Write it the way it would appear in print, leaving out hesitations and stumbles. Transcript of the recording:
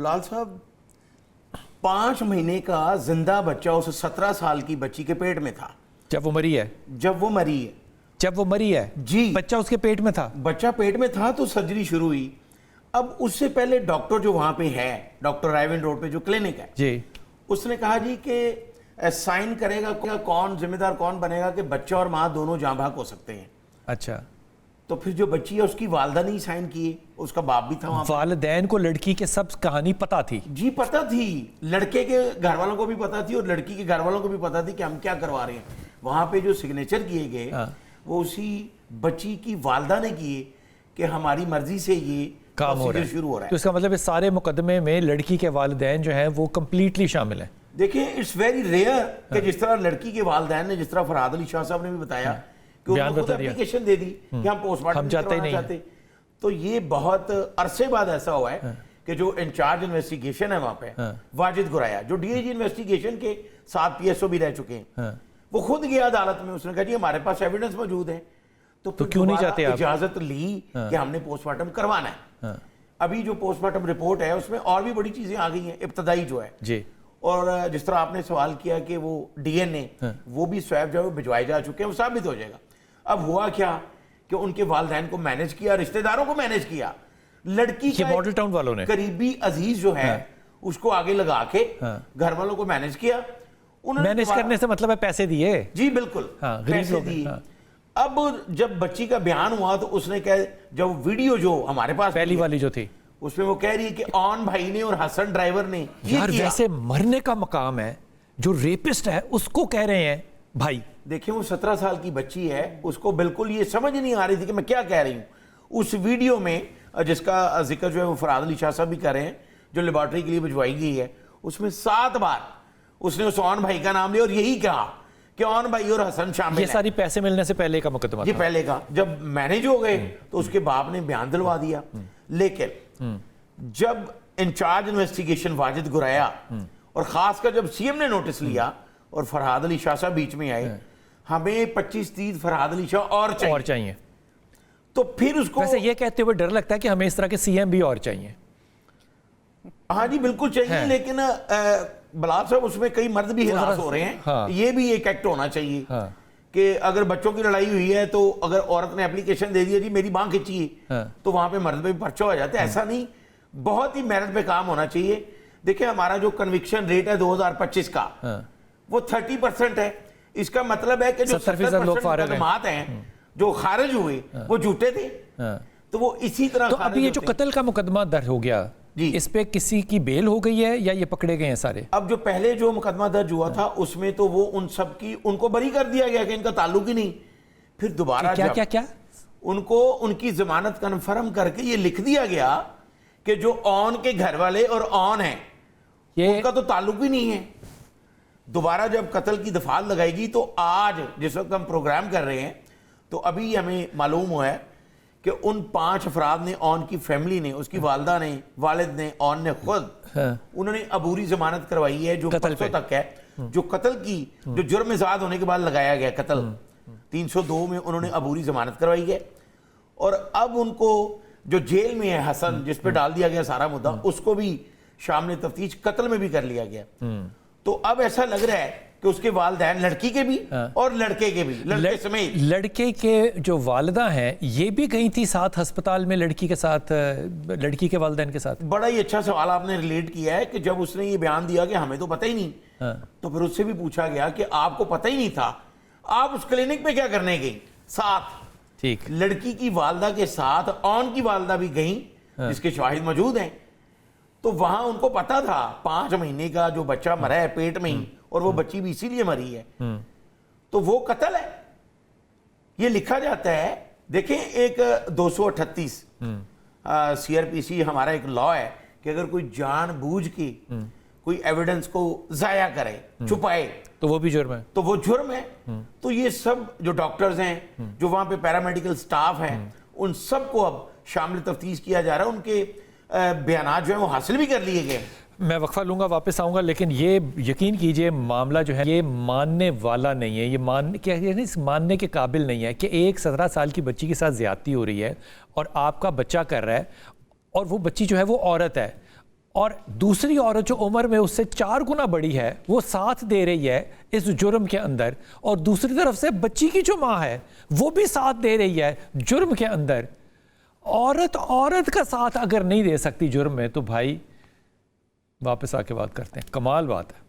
بلال صاحب 5 مہینے کا زندہ بچہ اس 17 سال کی بچی کے پیٹ میں تھا جب وہ مری ہے جب وہ مری ہے جی بچہ اس کے پیٹ میں تھا بچہ پیٹ میں تھا تو سرجری شروع ہوئی. اب اس سے پہلے ڈاکٹر جو وہاں پہ ہے ڈاکٹر رائیون روڈ پہ جو کلینک ہے جی اس نے کہا جی کہ سائن کرے گا کون ذمہ دار کون بنے گا کہ بچہ اور ماں دونوں جاں بحق ہو سکتے ہیں. اچھا تو پھر جو بچی ہے اس کی والدہ نہیں سائن کیے, اس کا باپ بھی تھا وہاں. والدین کو لڑکی کے سب کہانی پتا تھی؟ جی پتا تھی, لڑکے کے گھر والوں کو بھی پتا تھی اور لڑکی کے گھر والوں کو بھی پتا تھی کہ ہم کیا کروا رہے ہیں. وہاں پہ جو سگنیچر کیے گئے وہ اسی بچی کی والدہ نے کیے کہ ہماری مرضی سے یہ کام ہو رہا ہے, شروع ہو رہا ہے. تو اس کا مطلب اس سارے مقدمے میں لڑکی کے والدین جو ہیں وہ کمپلیٹلی شامل ہیں. دیکھیں اٹس ویری ریئر کہ جس طرح لڑکی کے والدین نے, جس طرح فرحاد علی شاہ صاحب نے بھی بتایا کہ انہوں نے خود اپلیکیشن دے دی کہ ہم پوسٹ مارٹم کروانا چاہتے, تو یہ بہت عرصے بعد ایسا ہوا ہے کہ جو انچارج انویسٹیگیشن ہے وہاں پہ واجد گرایا, جو ڈی اے جی انویسٹیگیشن کے ساتھ پی ایس او بھی رہ چکے ہیں, وہ خود گیا عدالت میں. اس نے کہا جی ہمارے پاس ایویڈنس موجود ہے, تو کیوں نہیں چاہتے آپ اجازت لی کہ ہم نے پوسٹ مارٹم کروانا ہے. ابھی جو پوسٹ مارٹم رپورٹ ہے اس میں اور بھی بڑی چیزیں آ گئی ہیں ابتدائی جو ہے جی, اور جس طرح آپ نے سوال کیا کہ وہ ڈی این اے وہ بھی سویب جو ہے بھجوائے جا چکے ہیں, وہ ثابت ہو جائے گا. اب ہوا کیا کہ ان کے والدین کو مینیج کیا, رشتہ داروں کو مینیج کیا, لڑکی کے ماڈل ٹاؤن والوں نے قریبی عزیز جو ہے اس کو آگے لگا کے گھر والوں کو مینیج کیا. مینیج کرنے سے مطلب ہے پیسے دیے. جی بالکل, پیسے دیے. اب جب بچی کا بیان ہوا تو اس نے کہا, جب ویڈیو جو ہمارے پاس پہلی والی جو تھی اس میں وہ کہہ رہی ہے کہ آن بھائی نے اور حسن ڈرائیور نے یار ویسے مرنے کا مقام ہے, جو ریپسٹ ہے اس کو کہہ رہے ہیں بھائی. دیکھیں وہ 17 سال کی بچی ہے, اس کو بالکل یہ سمجھ نہیں آ رہی تھی کہ میں کیا کہہ رہی ہوں. اس ویڈیو میں جس کا ذکر جو ہے وہ فرحاد علی شاہ صاحب بھی کر رہے ہیں, جو لیبارٹری کے لیے بھجوائی گئی ہے, اس میں 7 بار اس نے اس آن بھائی کا نام لیا اور یہی کہا کہ آن بھائی اور حسن شامل ہیں. یہ ساری پیسے ملنے سے پہلے کا مقدمہ یہ پہلے کا. جب مینیج ہو گئے تو اس کے باپ نے بیان دلوا دیا, لیکن جب انچارج انویسٹیگیشن واجد گرایا اور خاص کر جب سی ایم نے نوٹس لیا اور فرحاد علی شاہ صاحب بیچ میں آئے, ہمیں 25-30 فرحاد علی شاہ اور چاہیے, تو پھر اس کو ویسے یہ کہتے ہوئے ڈر لگتا ہے کہ ہمیں اس طرح کے سی ایم بھی اور چاہیے. ہاں جی بالکل چاہیے, لیکن بلال صاحب اس میں کئی مرد بھی ہراس ہو رہے ہیں. یہ بھی ایک ایکٹ ہونا چاہیے کہ اگر بچوں کی لڑائی ہوئی ہے تو اگر عورت نے اپلیکیشن دے دیا جی میری ماں کھچی ہے, تو وہاں پہ مرد پہ بھی پرچہ ہو جاتا ہے. ایسا نہیں, بہت ہی میرٹ پہ کام ہونا چاہیے. دیکھیں ہمارا جو کنوکشن ریٹ ہے 2025 کا وہ 30% ہے. اس کا مطلب ہے کہ جو 70% مقدمات ہیں جو خارج ہوئے وہ جھوٹے تھے. تو وہ اسی طرح تو ابھی یہ جو قتل کا مقدمہ درج ہو گیا اس پہ کسی کی بیل ہو گئی ہے یا یہ پکڑے گئے ہیں سارے؟ اب جو پہلے جو مقدمہ درج ہوا تھا اس میں تو وہ ان سب کی ان کو بری کر دیا گیا کہ ان کا تعلق ہی نہیں. پھر دوبارہ کیا ان کو ان کی ضمانت کنفرم کر کے یہ لکھ دیا گیا کہ جو آن کے گھر والے اور آن ہیں ان کا تو تعلق ہی نہیں ہے. دوبارہ جب قتل کی دفعات لگائے گی تو آج جس وقت ہم پروگرام کر رہے ہیں تو ابھی ہمیں معلوم ہوا ہے کہ ان 5 افراد نے, آن کی فیملی نے, اس کی والدہ نے, والد نے, آن نے خود, انہوں نے عبوری ضمانت کروائی ہے جو پرسوں تک ہے. جو قتل کی جو جرم زاد ہونے کے بعد لگایا گیا قتل 302 میں انہوں نے عبوری ضمانت کروائی ہے. اور اب ان کو جو جیل میں ہے حسن جس پہ ڈال دیا گیا سارا مدعا, اس کو بھی شامل تفتیش قتل میں بھی کر لیا گیا. تو اب ایسا لگ رہا ہے کہ اس کے والدین لڑکی کے بھی اور لڑکے کے بھی, لڑکے سمیت لڑکے کے جو والدہ ہیں یہ بھی گئی تھی ساتھ ہسپتال میں لڑکی کے ساتھ, لڑکی کے والدین کے ساتھ. بڑا ہی اچھا سوال آپ نے ریلیٹ کیا ہے کہ جب اس نے یہ بیان دیا کہ ہمیں تو پتہ ہی نہیں, تو پھر اس سے بھی پوچھا گیا کہ آپ کو پتہ ہی نہیں تھا, آپ اس کلینک پہ کیا کرنے گئی ساتھ؟ ٹھیک, لڑکی کی والدہ کے ساتھ آن کی والدہ بھی گئیں جس کے شواہد موجود ہیں. تو وہاں ان کو پتا تھا 5 مہینے کا جو بچہ مرا ہے پیٹ میں ہی, اور وہ بچی بھی اسی لیے مری ہے, تو وہ قتل ہے یہ لکھا جاتا ہے. دیکھیں ایک 238 سی آر پی سی ہمارا ایک لا ہے کہ اگر کوئی جان بوجھ کے کوئی ایویڈنس کو ضائع کرے, چھپائے, تو وہ بھی جرم ہے, تو وہ جرم ہے. تو یہ سب جو ڈاکٹرز ہیں, جو وہاں پہ پیرامیڈیکل سٹاف ہیں, ان سب کو اب شامل تفتیش کیا جا رہا ہے. ان کے بیانات جو ہیں وہ حاصل بھی کر لیے گئے. میں وقفہ لوں گا, واپس آؤں گا, لیکن یہ یقین کیجئے معاملہ جو ہے یہ ماننے والا نہیں ہے, یہ ماننے کے قابل نہیں ہے کہ ایک 17 سال کی بچی کے ساتھ زیادتی ہو رہی ہے اور آپ کا بچہ کر رہا ہے, اور وہ بچی جو ہے وہ عورت ہے, اور دوسری عورت جو عمر میں اس سے 4 گنا بڑی ہے وہ ساتھ دے رہی ہے اس جرم کے اندر، اور دوسری طرف سے بچی کی جو ماں ہے وہ بھی ساتھ دے رہی ہے جرم کے اندر. عورت کا ساتھ اگر نہیں دے سکتی جرم میں تو بھائی واپس آ کے بات کرتے ہیں. کمال بات ہے.